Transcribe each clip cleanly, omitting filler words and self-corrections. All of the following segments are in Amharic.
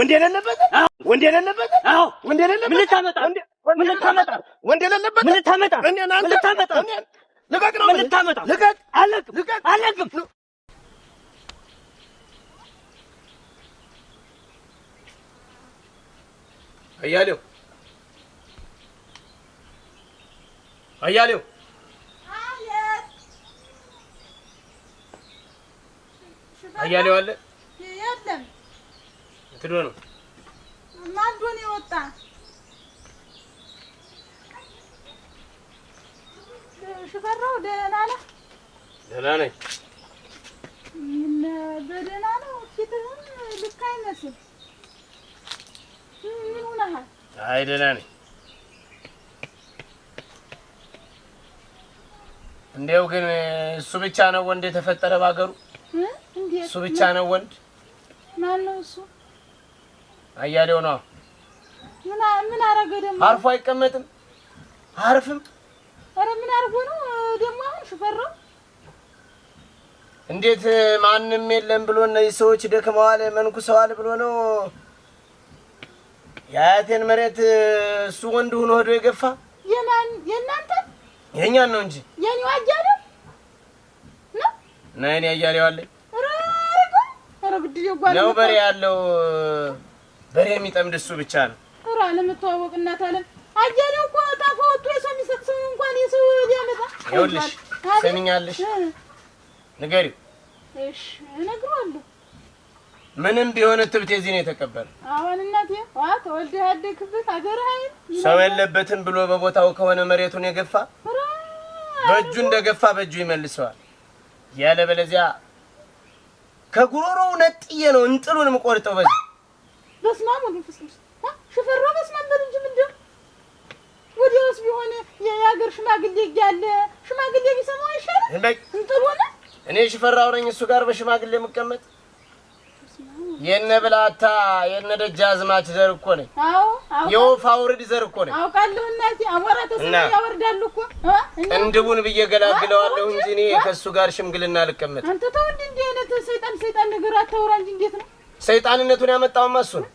ወንድ የሌለበት ወንድ የሌለበት ወንድ የሌለበት ምን ልታመጣ ምን ልታመጣ ወንድ የሌለበት ምን ልታመጣ ምን ልታመጣ ልቀቅ ነው ምን ልታመጣ ልቀቅ አለቅም አያሌው አያሌው አለ የለም እንትዶ ነው ማንዶን ይወጣ ሽፈራው ደህና ነህ? ደህና ነኝ። በደህና ነው። ፊትህም ልክ አይመስል። ምን ሆነሃል? አይ ደህና ነኝ። እንደው ግን እሱ ብቻ ነው ወንድ የተፈጠረ ባገሩ? እንዴት? እሱ ብቻ ነው ወንድ? ማን ነው እሱ? አያሌው ነው። ምን አረገ ደግሞ? አርፎ አይቀመጥም። አርፍም። ኧረ ምን አርጎ ነው ደግሞ አሁን ሽፈራው? እንዴት ማንም የለም ብሎ እነዚህ ሰዎች ደክመዋል መንኩሰዋል ብሎ ነው የአያቴን መሬት እሱ ወንድ ሆኖ ሄዶ የገፋ? የእናንተ? የእኛን ነው እንጂ የኔው አያሌው ነው እና የኔ አያሌው አለኝ። ኧረ ግድዬ ጓል ነው በሬ ያለው በሬ የሚጠምድ እሱ ብቻ ነው። ኧረ አለመተዋወቅ እናት አለም አያሌው እኮ ታፈወጡ የሰው የሚሰጥ ሰው እንኳን የሰው ሊያመጣ ይኸውልሽ ሰሚኛለሽ ንገሪው። እሺ እነግረዋለሁ። ምንም ቢሆን እትብቴ እዚህ ነው የተቀበለ። አሁን እናቴ ተወልደህ ያደግበት አገርህ አይደል? ሰው የለበትም ብሎ በቦታው ከሆነ መሬቱን የገፋ በእጁ እንደገፋ በእጁ ይመልሰዋል። ያለበለዚያ ከጉሮሮው ነጥዬ ነው እንጥሉን የምቆርጠው። በስመ አብ ወወልድ ወመንፈስ ቅዱስ ሽፈራው በስመ አብ በል እንጂ ምንድን ወዲያውስ ቢሆን የአገር ሽማግሌ እያለ ሽማግሌ ቢሰማው አይሻልም? እንጥሉን እኔ ሽፈራው ነኝ እሱ ጋር በሽማግሌ የምቀመጥ? የነ ብላታ የነ ደጃዝማች ዘር እኮ ነኝ። የወፍ አውርድ ዘር እኮ ነኝ። አውቃለሁ እናቴ። አሞራ ተሰማ ያወርዳሉ እኮ እንድቡን ብዬ ገላግለዋለሁ እንጂ እኔ ከእሱ ጋር ሽምግልና ልቀመጥ። አንተ ተው እንዲህ አይነት ሰይጣን ነገር አታውራ እንጂ። እንዴት ነው ሰይጣንነቱን ያመጣውማ እሱ ነው።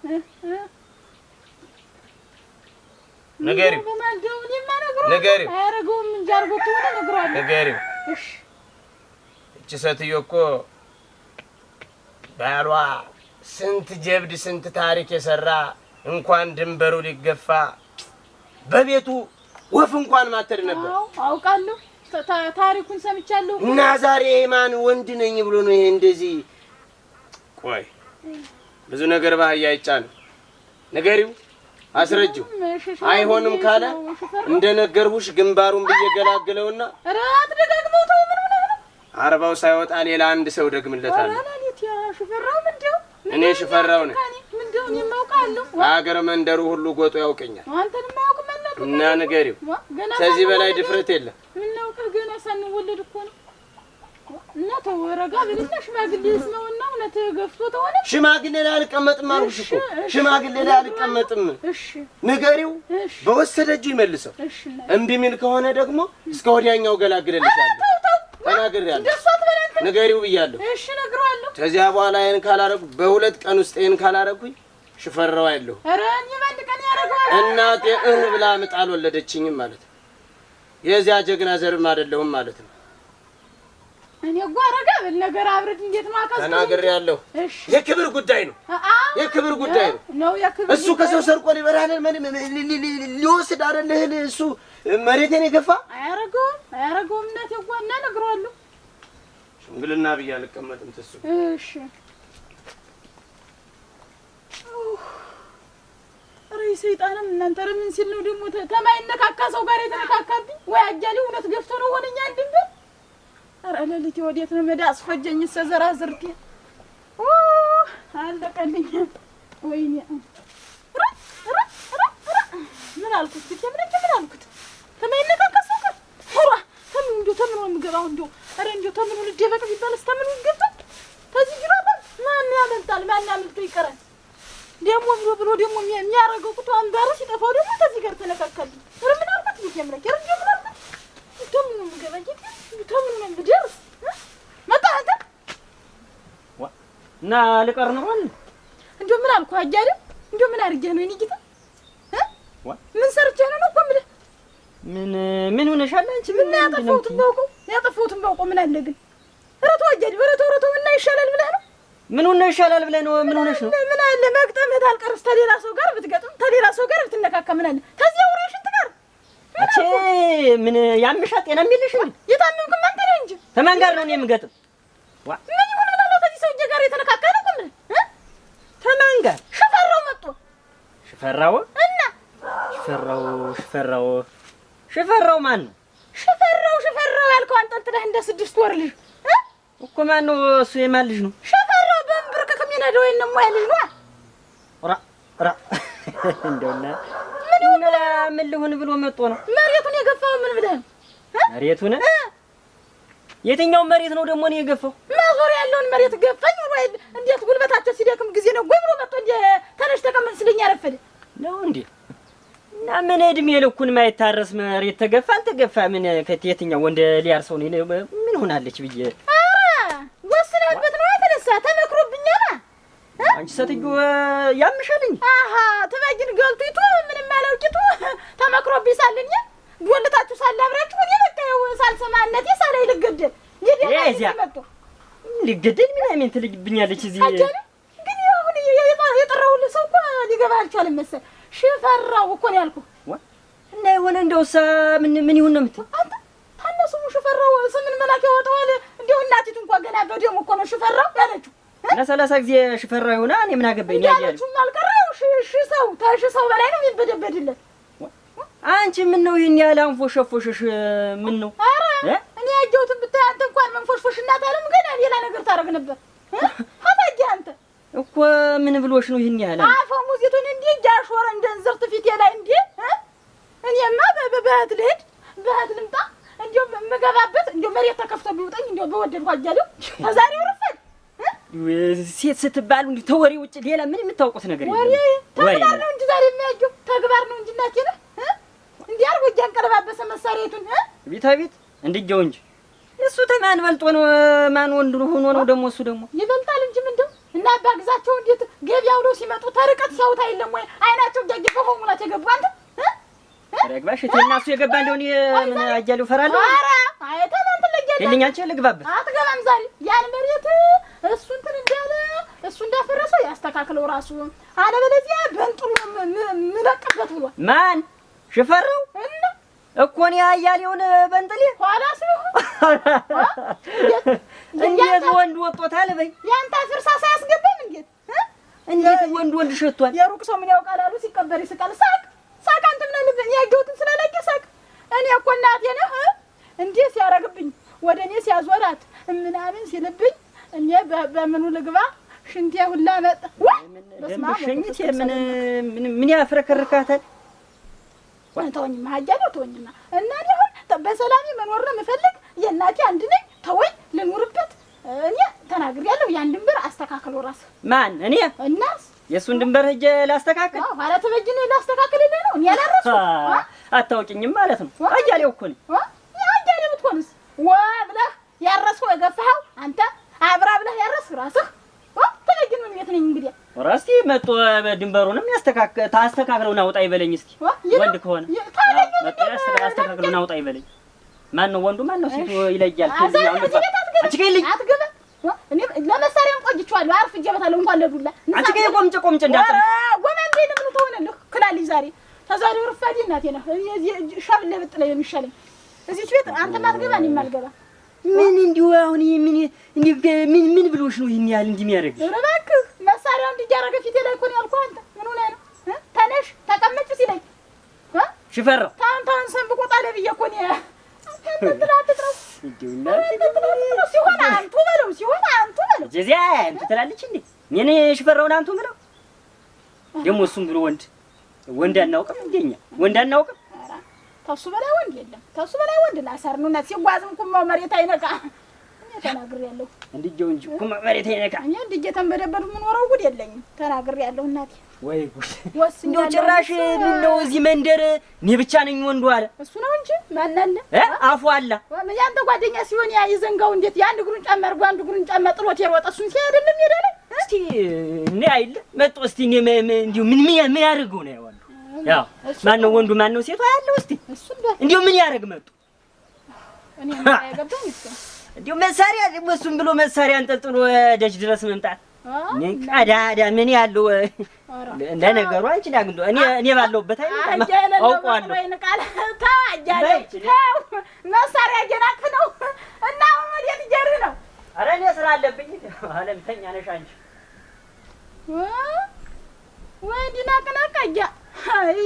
ንገሪው ንገሪው አያረገውም እንጂ አርጎት ሆነ ነግሯል። ንገሪው። እሺ እቺ ሴትዮ እኮ ባሏ ስንት ጀብድ ስንት ታሪክ የሰራ እንኳን ድንበሩ ሊገፋ በቤቱ ወፍ እንኳን ማተድ ነበር። አውቃለሁ ታሪኩን ሰምቻለሁ። እና ዛሬ ማን ወንድ ነኝ ብሎ ነው ይሄ እንደዚህ? ቆይ ብዙ ነገር ባህያ አይጫነው። ንገሪው አስረጅው። አይሆንም ካለ እንደነገርሁሽ ግንባሩን በየገላገለውና ራት ደጋግመው ተው። ምን ሆነ? አርባው ሳይወጣ ሌላ አንድ ሰው ደግምለታል። ሽፈራው ምንድነው? እኔ ሽፈራው ነኝ። ምንድነው? የማውቃለሁ። አገር መንደሩ ሁሉ ጎጦ ያውቀኛል። አንተን ማውቅ ማለት እና ንገሪው። ከዚህ በላይ ድፍረት የለም። ምን ነው ገና ሳንወለድ እኮ ነው። እና ተወረጋ ብለና ሽማግሌ ስመውና እውነት ገፍቶ ተሆነ ሽማግሌ ላይ አልቀመጥም አልኩሽ እኮ። ሽማግሌ ላይ አልቀመጥም። እሺ ንገሪው። በወሰደጁ ይመልሰው። እምቢ የሚል ከሆነ ደግሞ እስከ ወዲያኛው ገላግለልሻለሁ። ተናግሬያለሁ። ንገሪው ብያለሁ። እሺ ነግረዋለሁ። ከዚያ በኋላ ይሄን ካላረኩ በሁለት ቀን ውስጥ ይሄን ካላረኩኝ ሽፈራው አይደለሁ። ኧረ እኔ ባንድ ቀን ያረጋው እናቴ ብላ ምጣል ወለደችኝም ማለት ነው። የዚያ ጀግና ዘርም አይደለሁም ማለት ነው። እኔ ጓረጋ በነገር አብረድ እንዴት ማካስ ተናግሬያለሁ። የክብር ጉዳይ ነው። የክብር ጉዳይ ነው። እሱ ከሰው ሰርቆ ሊበራልን ሊወስድ አይደል? እሱ መሬቴን የገፋ አያረገውም እናቴ ጓና ነግረዋለሁ። ሽምግልና ብዬ አልቀመጥም ተሱ። እሺ ኧረ ሰይጣንም እናንተ ምን ሲል ነው ደግሞ ተማይነካካ ሰው ጋር የተነካካብኝ? ወይ አያሌው እውነት ገፍቶ ነው ሆነኛ እንድንበል። ኧረ ለሊት ወዴት ነው መዳ አስፈጀኝ ሰዘራዝርቴ አለቀልኝ። ወይኔ ምን አልኩት? ምን አልኩት? ተማይነካካ ሰው ጋር ሆራ ተምኑ የምገባው እንደው ኧረ እንደው ተምኑ ልደበቅ ቢባልስ ተምኑ ይገባል? ከዚህ ጅራባ ማን ያመልጣል? ማን ያመልጦ ይቀራል? ደግሞ ብሎ ደግሞ የሚያረገው ቁጡ አንባሩ ሲጠፋው ደግሞ ከዚህ ጋር ተነካካልኝ። ኧረ ምን አልኩት? ቢጀምረኝ ኧረ እንደው ምን አልኩት? ተምኑ የምገባ ተምኑ ነው ብደርስ መጣ አንተ እና ልቀር ነው አይደል? እንደው እንደው ምን አልኩህ አያሌው? እንደው ምን አድርጌህ ነው የእኔ ጌታ? ምን ሰርቼ ነው እኮ የምልህ? ምን ሆነሻል አንቺ? ምን ያጠፋሁትን ባውቀው ምን አለ ግን? ኧረ ተው አያሌው፣ ኧረ ተው ምን ይሻላል ብለህ ነው? ምን ይሻላል ብለህ ነው? ምን ሆነሽ ነው? ምን አለ መግጠምህ ታልቀርስ ተሌላ ሰው ጋር ብትገጥም ተሌላ ሰው ጋር ብትነካካ ምን አለ? ከዚህ አውሬሽን ትቀር አቼ ምን ያምሻት ጤና የሚልሽ ነው? የታመምኩት አንተ ነህ እንጂ ከማን ጋር ነው እኔ የምገጥም? ምን ይሁን ብለህ ነው ከዚህ ሰውዬ ጋር የተነካካ ነው እኮ ምን? ከማን ጋር? ሽፈራው መጥቶ ሽፈራው እና ሽፈራው ማን ነው? ሽፈራው ያልከው አንጠልጥለህ እንደ 6 ወር ልጅ እኮ ማን ነው እሱ? የማን ልጅ ነው? ሽፈራው በእንብርክክ የሚነደው የለም ወይ ልጅ ነው? ራ እንደውና ምን ልሁን ብሎ መጥቶ ነው? መሬቱን የገፋው ምን ብለህ ነው? መሬቱን? የትኛው መሬት ነው ደግሞ ነው የገፋው? ማዞር ያለውን መሬት ገፋኝ ወይ? እንዴት ጉልበታቸው ሲደክም ጊዜ ነው ወይ ብሎ መጥቶ እንደ ተነሽ ተቀመጥ ስለኛ ያረፈደ ነው እንዴ? እና ምን እድሜ ልኩን ማይታረስ መሬት ተገፋ አልተገፋ ምን ከየትኛው ወንድ ሊያርሰው ነው? ምን ሆናለች ብዬ ወስነህበት ነው የተነሳ ተመክሮብኛል። አንቺ ሴትዮ ያምሻልኝ? ትበይን ገልቱይቱ ምንም አላውቂቱ ተመክሮብኝ ሳለኝ ወልታችሁ ሳላብራችሁ እኔ በቃ ሳልሰማነቴ ሳላይ ልገደል ይዲያ መጥቶ ልገደል ምን አይነት ልጅብኛለች እዚህ ግን አሁን የጠራሁልህ ሰው እኮ ሊገባ አልቻለም መሰል። ሽፈራው እኮ ነው ያልኩህ። እና የሆነ እንደውሳ ምን ይሁን ነው የምትለው አንተ? ታነሱም ሽፈራው ስምን መላክ ያወጣዋል። እንደው እናቲቱ እንኳን ገና በደሙ እኮ ነው ሽፈራው ያለችው። እና 30 ጊዜ ሽፈራው ይሆና እኔ ምን አገባኝ ነው ያያለሁ። አልቀረው ሰው በላይ ነው የሚበደበድለት። አንቺ ምን ነው ይሄን ያለ አንፎሽፎሽሽ? ምን ነው? እኔ ያየሁትን ብታይ አንተ እንኳን መንፎሽፎሽና ታለም ገና ሌላ ነገር ታረግ ነበር። አታጂ አንተ እኮ ምን ብሎሽ ነው ይሄን ያለ? አፈሙዚቱን እንዴ ጃሾረ እንደንዝርት ፊቴ ላይ እንዴ? እኔማ በባት ልሄድ ባት ልምጣ እንዴው መገባበት እንዴው መሬት ተከፍቶ ቢውጠኝ እንዴው በወደድኩ አያሌው ተዛሬው ረፈድ ሴት ስትባሉ እንዴ ተወሪ ውጭ ሌላ ምን የምታውቁት ነገር የለም። ተግባር ነው እንጂ ዛሬ የሚያየው ተግባር ነው እንጂ እናቴ ነህ እንዴ አርጎ እያንቀለባበሰ መሳሪያቱን ቤት እንድየው እንጂ እሱ ተማን በልጦ ነው? ማን ወንድ ሆኖ ነው ደግሞ? እሱ ደግሞ ይበልጣል እንጂ ምንድነው? እና አባግዛቸው እንዴት ገቢያው ነው ሲመጡ ተርቀት ሲያውታ የለም ወይ አይናቸው ደግ በሆሙላት የገቡ አንተ ረግባሽ እተናሱ የገባ እንደሆነ ምን አያሌው ፈራለሁ። ኧረ አይተማን ተለገደ የለኝ አንቺ ልግባበት አትገባም ዛሬ ያን መሬት እሱ እንትን እንዳለ እሱ እንዳፈረሰው ያስተካክለው ራሱ አለበለዚያ በእንጥሩ ምለቅበት ብሎ ማን ሽፈራው እና እኮ ነው አያሌውን በእንጥሌ ኋላ ሲሆን እንዴት ወንድ ወጥቶታል በይ ያንተ ፍርሳ ሳያስገባም እንዴት ወንድ ሸቷል? የሩቅ ሰው ምን ያውቃል አሉ ሲቀበር ይስቃል። ሳቅ አንተ ምን አለብኝ? ያየሁትን ስላላየ ሳቅ። እኔ እኮ እናቴ ነህ እንዴ ሲያረግብኝ ወደ እኔ ሲያዞራት ምናምን ሲልብኝ እኔ በምኑ ልግባ ሽንቴ ሁላ መጣ። ሽንቴ ምን ያፍረከርካታል? ተወኝማ አያሌው ተወኝማ። እና እኔ አሁን በሰላም መኖር ነው የምፈልግ። የእናቴ አንድ ነኝ ተወኝ ልኑርበት። እኔ ተናግሬያለሁ። ያን ድንበር አስተካክለው ራስህ። ማን? እኔ? እናስ የእሱን ድንበር ሂጅ ላስተካክል? ኋላ ተበጅኔ ላስተካክልልህ ነው። እኔ አላረስኩም። አታውቂኝም ማለት ነው። አያሌው እኮ ነኝ። አያሌው ብትሆንስ ብለህ ያረስከው የገፋኸው አንተ አብራ ብለህ ያረስክ ራስህ። ተበጅን ምን ቤት ነኝ እንግዲህ ራስቲ መጥቶ ድንበሩንም ታስተካክለው ናውጣ ይበለኝ እስኪ። ወንድ ከሆነ መጥቶ ያስተካክለው ናውጣ ይበለኝ። ማን ነው ወንዱ? ማን ነው ሴቱ? ይለያል። ከዚያው ነው አንቺ ከይልኝ አትገባ። እኔ ለመሳሪያም ቆይቼዋለሁ። አርፍጄበታለሁ እንኳን ለዱላ አንቺ ከይ ቆምጭ እንዳትል ወመን ቤት ምን ተሆነልህ? ክላልኝ ዛሬ ተዛሬው ረፋዲ እናቴ ነህ። እዚህ ሻብል ለብጥ ላይ የሚሻለኝ እዚህ ቤት አንተ ማትገባ እኔ ማልገባ። ምን እንዲሁ አሁን ምን ብሎሽ ነው ይሄን ያህል እንደሚያደርግ? እባክህ መሳሪያው እንዲያረገ ፊቴ ላይ እኮ ነው ያልኩህ። አንተ ምን ሆነህ ነው? ተነሽ ተቀመጭ ሲለኝ ሽፈራው ታንታን ሰንብቆ ጣለ ብዬሽ እኮ ነው ሲሆን አንቱ በለው እዚያ አንቱ ትላለች እንዴ? እኔ ሽፈራውን አንቱ ብለው ደግሞ እሱም ብሎ ወንድ አናውቅም እንደኛ ወንድ አናውቅም። ተሱ በላይ ወንድ የለም። ተሱ በላይ ወንድ ላሳር ነው እና ሲጓዝም ቁማው መሬት አይነቃ። እኔ ተናግሬያለሁ። እንድጄው እንጂ እኮ መሬት አይነካ። እኔ እንድጄ ተንበደበዱ ምን ወራው ጉድ የለኝም። ተናግሬያለሁ እናቴ። ወይ ጉድ! እንደው ጭራሽ ምነው እዚህ መንደር እኔ ብቻ ነኝ ወንዱ አለ። እሱ ነው እንጂ ማን አለ? አፉ አለ። ያንተ ጓደኛ ሲሆን ያ ይዘንጋው እንዴት የአንድ እግሩን ጫማ አድርጎ አንድ እግሩን ጫማ ጥሎት የሮጠ እሱን ሲያይ አይደለም ሄደ ላይ እስቲ እኔ አይደል መጥቶ እስቲ እኔ እንዲሁ ምን ያደርገው ነው ያዋሉ? ያው ማን ነው ወንዱ ማን ነው ሴቷ ያለው? እስቲ እንዲሁ ምን ያደርግ መጡ? እኔ ምን ያገባኝ እሱ እንዲሁ መሳሪያ እሱም ብሎ መሳሪያ አንጠልጥሎ ደጅ ድረስ መምጣት ምን ቀዳዳ ምን ያለው እንደ ነገሩ አንቺ ዳግንዶ እኔ ባለውበት አይደል አውቀዋለሁ። መሳሪያ ጀናክ ነው እና ወዴት ጀር ነው? ኧረ እኔ ስራ አለብኝ። አለምተኛ ነሽ አንቺ ወይ ዲናቅናቀያ አይ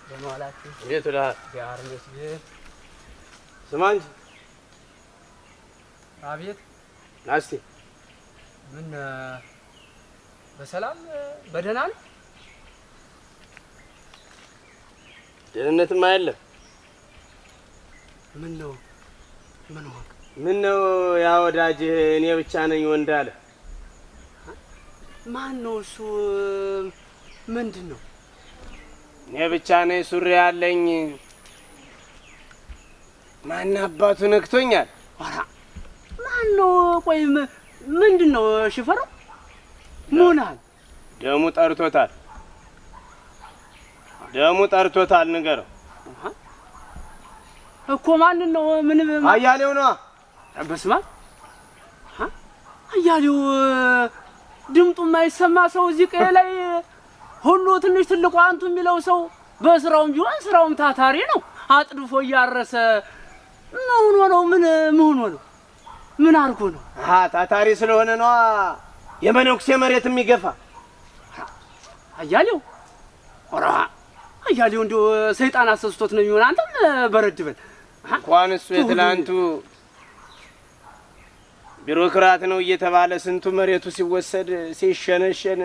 ደማላችሁ እንዴት ወዳ ጋር መስጊድ ስማ እንጂ አቤት ናስቲ ምን በሰላም በደህና ነው? ደህንነትማ የለም። ምን ነው ምን ሆነ? ምን ነው ያ ወዳጅህ እኔ ብቻ ነኝ ወንድ አለ። ማን ነው እሱ? ምንድን ነው? እኔ ብቻ ነኝ ሱሪ ያለኝ። ማን አባቱ ነክቶኛል? ኧረ ማን ነው? ቆይ ምንድን ነው ሽፈራው? ሞናል ደሙ ጠርቶታል። ደሙ ጠርቶታል። ንገረው እኮ ማንን ነው? ምን አያሌው ነው። በስመ አብ አያሌው ድምጡ የማይሰማ ሰው እዚህ ቀዬ ላይ ሁሉ ትንሽ ትልቁ አንቱ የሚለው ሰው በስራውም ቢሆን ስራውም ታታሪ ነው። አጥድፎ እያረሰ ምን ሆኖ ነው? ምን ሆኖ ነው? ምን አድርጎ ነው? ታታሪ ስለሆነ ነው የመነኩሴ መሬት የሚገፋ አያሌው። ኧረ አያሌው እንደው ሰይጣን አሰስቶት ነው የሚሆን። አንተም በረድ በል እንኳን እሱ የትላንቱ ቢሮክራት ነው እየተባለ ስንቱ መሬቱ ሲወሰድ ሲሸነሸን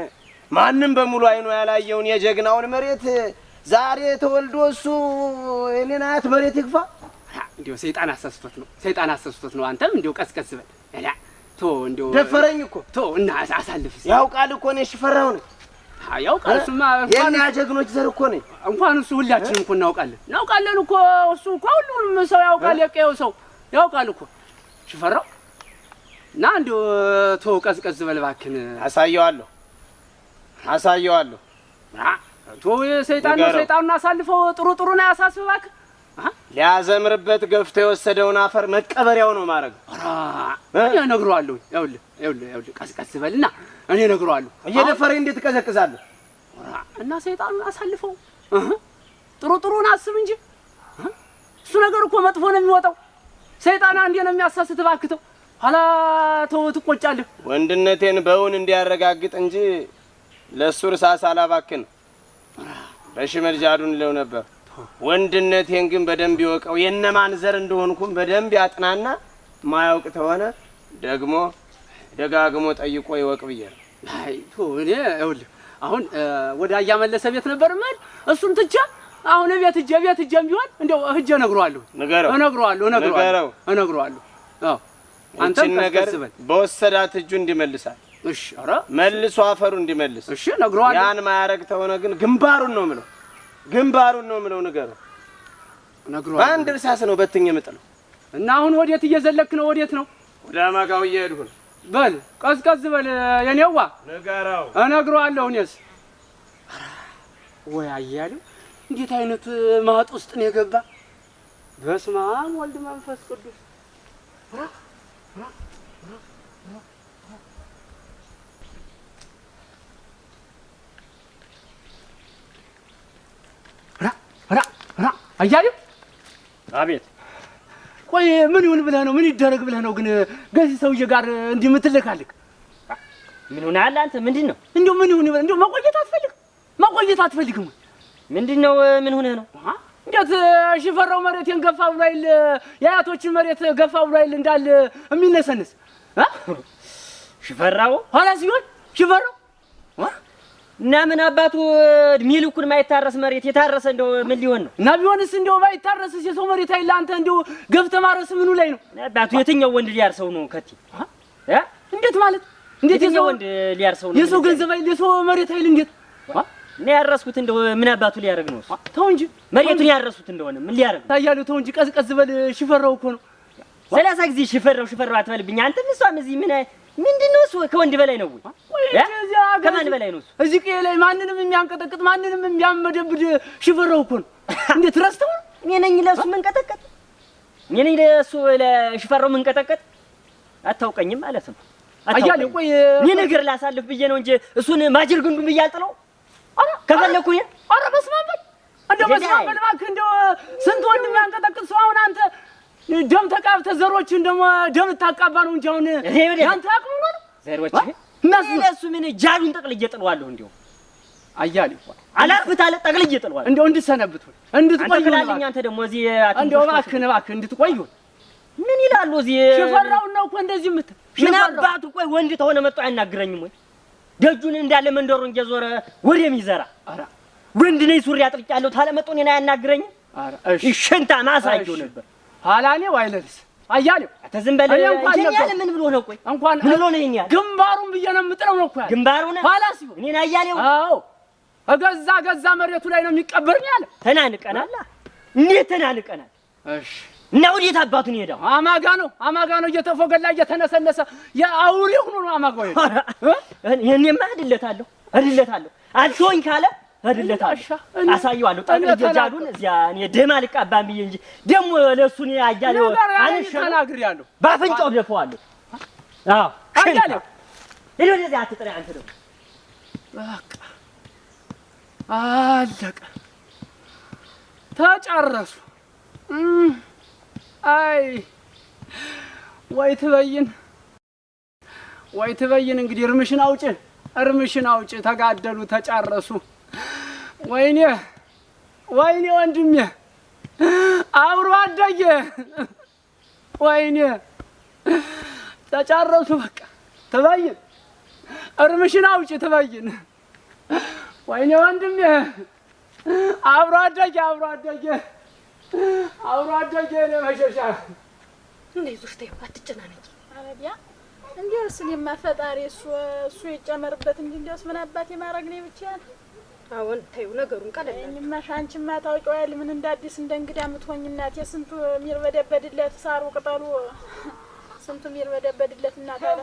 ማንም በሙሉ አይኑ ያላየውን የጀግናውን መሬት ዛሬ ተወልዶ እሱ የኔን አያት መሬት ይግፋ። እንደው ሰይጣን አሰስቶት ነው፣ ሰይጣን አሰስቶት ነው። አንተም እንደው ቀስቀስ በል እላ ቶ እንደው ደፈረኝ እኮ ቶ እና አሳልፍ ያውቃል እኮ ነው ሽፈራው ነው ያውቃል። እሱማ የኛ ጀግኖች ዘር እኮ ነው። እንኳን እሱ ሁላችንም እኮ እናውቃለን እኮ እሱ እኮ ሁሉንም ሰው ያውቃል። የቀየው ሰው ያውቃል እኮ ሽፈራው እና እንደው ቶ ቀስቀስ በል እባክህን። አሳየዋለሁ ቶ የሰይጣን ነው። ሰይጣኑን አሳልፈው ጥሩ ነው ያሳስብ እባክህ። ሊያዘምርበት ገፍቶ የወሰደውን አፈር መቀበሪያው ነው ማድረግ። እኔ እነግረዋለሁ። ይኸውልህ ቀስቀስ በልና እኔ እነግረዋለሁ። እየደፈረኝ እንዴት ትቀዘቅዛለህ? እና ሰይጣኑን አሳልፈው ጥሩን አስብ እንጂ እሱ ነገር እኮ መጥፎ ነው የሚወጣው። ሰይጣን አንዴ ነው የሚያሳስት እባክህ ተው። ኋላ ተው ትቆጫለህ። ወንድነቴን በውን እንዲያረጋግጥ እንጂ ለሱ እርሳስ አላባክን። በሽመል ጃዱን ለው ነበር። ወንድነቴን ግን በደንብ ይወቀው። የነማን ዘር እንደሆንኩም በደንብ ያጥናና ማያውቅ ተሆነ ደግሞ ደጋግሞ ጠይቆ ይወቅ ብዬ ነው። አይ ቶ እኔ ይኸውልህ አሁን ወደ አያመለሰ ቤት ነበር ማለት እሱን ትቼ አሁን ቤት ሂጄም ቢሆን እንደው ሂጄ እነግረዋለሁ። አዎ አንተም ቀስቀስ በል። በወሰዳት እጁ እንዲመልሳል። እሺ ኧረ መልሶ አፈሩ እንዲመልስ። እሺ እነግረዋለሁ። ያን ማያረግ ተሆነ ግን ግንባሩን ነው የምለው። ንገረው። እነግረዋለሁ። በአንድ እርሳስ ነው በትኝ የምጥለው። እና አሁን ወዴት እየዘለክ ነው? ወዴት ነው? ወደ አማጋው እየሄድኩ ነው። በል ቀስቀስ በል የኔዋ። ንገረው። እነግረዋለሁ። እኔስ ወይ አያሌው እንዴት አይነት ማጥ ውስጥ ነው የገባ? በስመ አብ ወልድ መንፈስ ቅዱስ። አያሌው አቤት። ቆይ ምን ይሁን ብለህ ነው? ምን ይደረግ ብለህ ነው ግን ከዚህ ሰውዬ ጋር እንዲህ የምትልካልክ? ምን ሆነሃል አንተ? ምንድን ነው እንደው ምን ይሁን እንደው መቆየት አትፈልግም? ምንድን ነው? ምን ሆነህ ነው? እንዴት ሽፈራው መሬቴን ገፋ ብሎ አይደል? የአያቶችን መሬት ገፋ ብሎ አይደል እንዳል የሚነሰንስ? ሽፈራው ኋላ ሲሆን ሽፈራው እና ምን አባቱ እድሜ ልኩን ማይታረስ መሬት የታረሰ እንደው ምን ሊሆን ነው? እና ቢሆንስ እንደው ባይታረስስ የሰው መሬት አይደል አንተ እንደው ገብተህ ማረስ ምኑ ላይ ነው? አባቱ የትኛው ወንድ ሊያርሰው ነው? ከቲ እንዴት ማለት እንዴት የሰው ወንድ ሊያርሰው ነው? የሰው ገንዘብ አይደል የሰው መሬት አይደል እንዴት እኔ ያረስኩት እንደው ምን አባቱ ሊያረግ ነው? ተው እንጂ መሬቱን ያረሱት እንደሆነ ምን ሊያረግ ነው? ታያለህ። ተው እንጂ ቀዝቀዝ በል። ሽፈራው እኮ ነው 30 ጊዜ ሽፈራው አትበልብኝ አንተ። እሷም እዚህ ምንድነው እሱ ከወንድ በላይ ነው ወይ? ከማን በላይ ነው እሱ? እዚህ ቀይ ላይ ማንንም የሚያንቀጠቅጥ ማንንም የሚያመደብድ ሽፈራው እኮ ነው። እንዴት ረስተው? እኔ ነኝ ለሱ መንቀጠቀጥ? እኔ ነኝ ለሱ ለሽፈራው መንቀጠቀጥ? አታውቀኝም ማለት ነው። አያሌው ቆይ እኔ ነገር ላሳልፍ ብዬ ነው እንጂ እሱን ማጅል ግንዱን ብዬ አልጥለው። ከፈለኩኝ ኧረ በስመ አብ እንደው በስመ አብ እባክህ እንደው ስንት ወንድ የሚያንቀጠቅጥ ሰው አሁን አንተ ደም ተቃብተህ ዘሮችን ደግሞ ደም ታቃባ ነው እንጂ አሁን ያንተ አቅሙ ነው ዘሮች እነሱ ምን ጃሉን ጠቅልዬ ጥለዋለሁ። እንደው አያሌው አላርፍት አለ ጠቅልዬ ጥለዋለሁ። እንደው እንድትሰነብት እንድትቆይ ነው አንተ ደግሞ እዚህ እንደው እባክህ እንድትቆይ ምን ይላሉ እዚህ ሽፈራው ነው እኮ እንደዚህ የምትል ምን አባቱ ቆይ ወንድ ተሆነ መጥቶ አያናግረኝም ወይ? ደጁን እንዳለ መንደሩን እየዞረ ወደም ይዘራ ወንድ ነኝ ሱሪ አጥልቄያለሁ ታለ መጥቶ እኔን አያናግረኝም? ኧረ እሺ ሽንታ ማሳየው ነበር ሐላኔው አይለልስ አያሌው አተዝም በለ ያለ ምን ብሎ ነው? ቆይ እንኳን ምን ብሎ ነው ይኛል? ግንባሩን ብዬ ነው የምጥለው ነው እኮ ያለ ግንባሩን ኋላስ ይሁን እኔን አያሌው አዎ ገዛ መሬቱ ላይ ነው የሚቀበርኝ አለ። ተናንቀናል። እንዴት ተናንቀናል? እሺ እና ወዴት አባቱን ሄዳው? አማጋ ነው እየተፎገላ እየተነሰነሰ የአውሬ ሆኖ ነው አማጋው ሄደ። እኔማ እድለታለሁ አልሾኝ ካለ እድለታለሁ አሳየዋለሁ። ጠቅልጃሉን እዚያ እኔ ደም አልቀባም ብዬ እንጂ ደሞ ለሱን ያያለው አንሽ ተናግሬያለሁ። ባፍንጫው ደፈዋለሁ። አዎ አያሌው ሄዶ ወደዚያ አትጥራ አንተ ነው በቃ አለቀ ተጨረሱ። አይ ወይ ትበይን እንግዲህ እርምሽን አውጪ ተጋደሉ ተጫረሱ። ወይኔ ወንድሜ አብሮ አደጌ ወይኔ ተጫረሱ። በቃ ትበይን እርምሽን አውጪ ትበይን። ወይኔ ወንድሜ አብሮ አደጌ ለመሸሻ እንደዚህ ተይው አትጨናነቂ። አረቢያ እንዴውስ እኔማ ፈጣሪ እሱ ይጨመርበት እንጂ እንዴውስ ምን አባቴ ማረግ ነው ብቻ። አሁን ተይው ነገሩን ቀለል እኔማ ሻንቺማ ታውቂው አይደል ምን እንዳዲስ እንደ እንግዳ ምትሆኝ እናቴ ስንቱ ሚርበደበድለት ሳሩ ቅጠሉ ስንቱ ሚርበደበድለት እናት አለ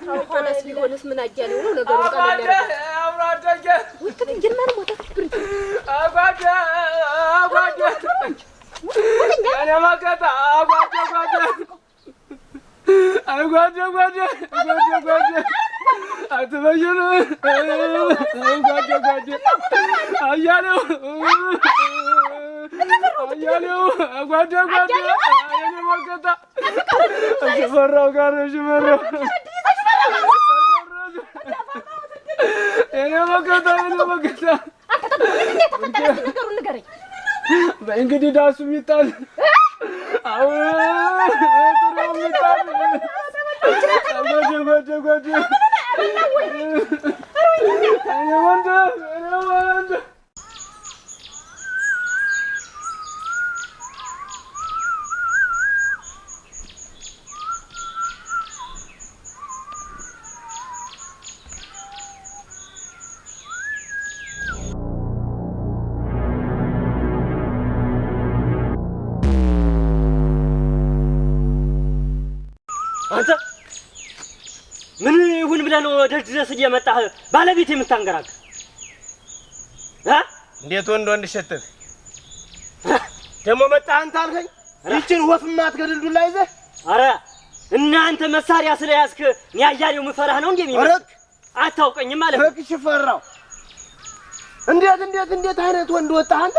ታውቂውስ ቢሆንስ ምን አያሌው ነው ነገሩን ቀለል ያርጋ አብራደገ ውጥ ግንማን ሞታ ብርቱ አጓደ እኔ ማከታ አጓደ አትበይኑ ጓደ አያሌው ጓደ እኔ ማከታ ሽፈራው ጋር ሽፈራው እኔ ማከታ በእንግዲህ ዳሱ የሚጣል አሁን ጥሩ የሚጣል ጓደ እኔ ወንድ አንተ ምን ይሁን ብለህ ነው ደጅ ድረስ እየመጣህ ባለቤት የምታንገራግ? እንዴት ወንድ ሸተት ደግሞ መጣህ አንተ አልከኝ? ይችን ወፍማ አትገድልዱላ ይዘህ አረ እናንተ መሳሪያ ስለያዝክ እኔ አያሌው ምፈራህ ነው እንዴ የሚመስል? አታውቀኝም ማለት ነው። ሽፈራው እንዴት አይነት ወንድ ወጣህ አንተ?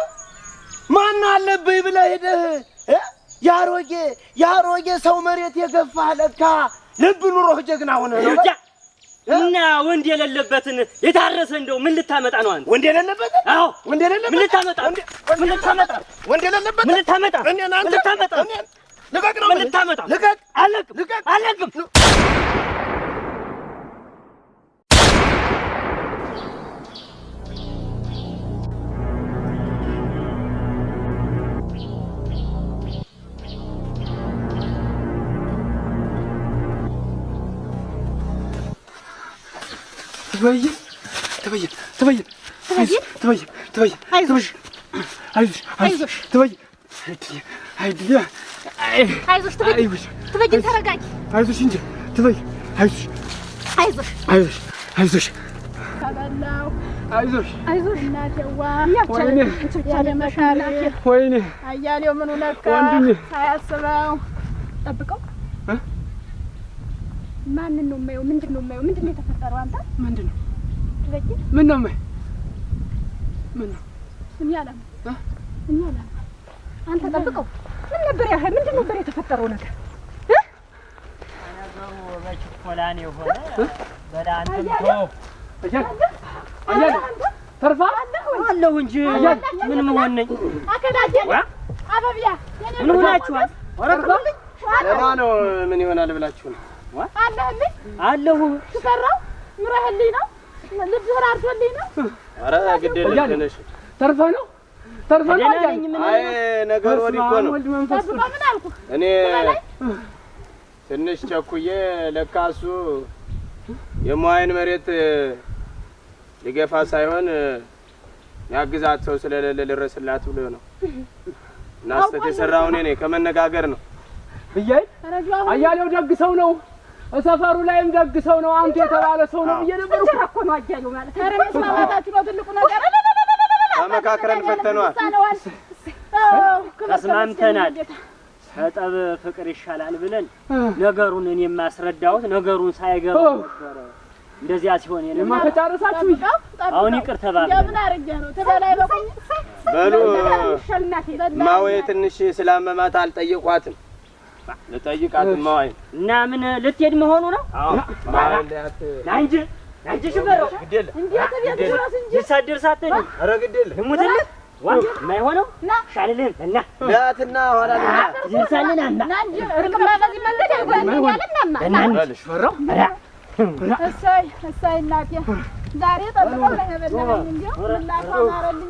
ማን አለብኝ ብለህ ሄደህ ያሮጌ ሰው መሬት የገፋህ ለካ ልብ ኑሮህ ጀግና ሆነ ነው እና ወንድ የሌለበትን የታረሰ እንደው ምን ልታመጣ ነው አንተ? ወንድ የሌለበት? አዎ ወንድ የሌለበት ምን ልታመጣ? ወንድ የሌለበት ምን ልታመጣ? ልቀቅ ነው ምን ልታመጣ? ልቀቅ አለቅም አያሌው ምኑ ነካ ሳያስበው ጠብቀው ማንን ነው የማየው? ምንድን ነው የማየው? ምንድን ነው የተፈጠረው? አንተ ምንድን ነው ትበይ ምን ነው የማየው? ምን ነው እኔ አላምንም እኔ አላምንም። አንተ ጠብቀው ምን ነበር ያ? ምንድን ነበር የተፈጠረው ነገር? ነገሩ በችኮላ ነው የሆነ በዳንተም ተው አያሌው ተርፋ አለሁ እንጂ ምን መሆን ነኝ? አከዳጀን አበቢያ ምን ሆናችኋል? ደህና ነው። ምን ይሆናል ብላችሁ ነው? አለህልኝ አለሁ ትሰራው ምረህልኝ ነው ልብህን አርዶልኝ ነው። ኧረ ግድ የለም ተነሽ። ተርፋ ነው አይ ነገር ወዲህ እኮ ነው። ጠብቀው ምን አልኩህ? እኔ ትንሽ ቸኩዬ ለካ እሱ የሟይን መሬት ሊገፋ ሳይሆን ያግዛት ሰው ስለሌለ ልረስላት ብሎ ነው። እና ስህተት የሰራው እኔ ነኝ። ከመነጋገር ነው ብያይ አያሌው ደግ ሰው ነው። ሰፈሩ ላይም ደግ ሰው ነው። አንተ የተባለ ሰው ነው ብዬ ነበር እኮ ነው አያሌው ማለት። ኧረ መስማማታችሁ ነው ትልቁ ነገር። ተመካክረን ፈተነዋል። ተስማምተናል። ከጠብ ፍቅር ይሻላል ብለን ነገሩን እኔ የማስረዳሁት ነገሩን ሳይገባው ነበር። እንደዚያ ሲሆን እኔ ማተጫረሳችሁ አሁን ይቅር ተባብለን ምን አረጃ ነው ተበላይ በቁኝ በሉ ማወይ ትንሽ ስላመማት አልጠየቋትም። ልጠይቃት ማወይ እና ምን ልትሄድ መሆኑ ነው? አዎ ማለያት ናንጂ ሽበረው ግዴለ እንዴት ቤት ድረስ እንጂ ይሳድር ሳትኝ ኧረ ግዴለ ሙትልህ ዋ የማይሆነው ሻልልን እና ዳትና ኋላ ይሳልና ናንጂ እርቅማ በዚህ መንገድ አይጓልኛልና እናንሽ ፈራው እሰይ እናቴ ዛሬ ጠብቀው ለበላኝ እንዴ ምን ላማረልኝ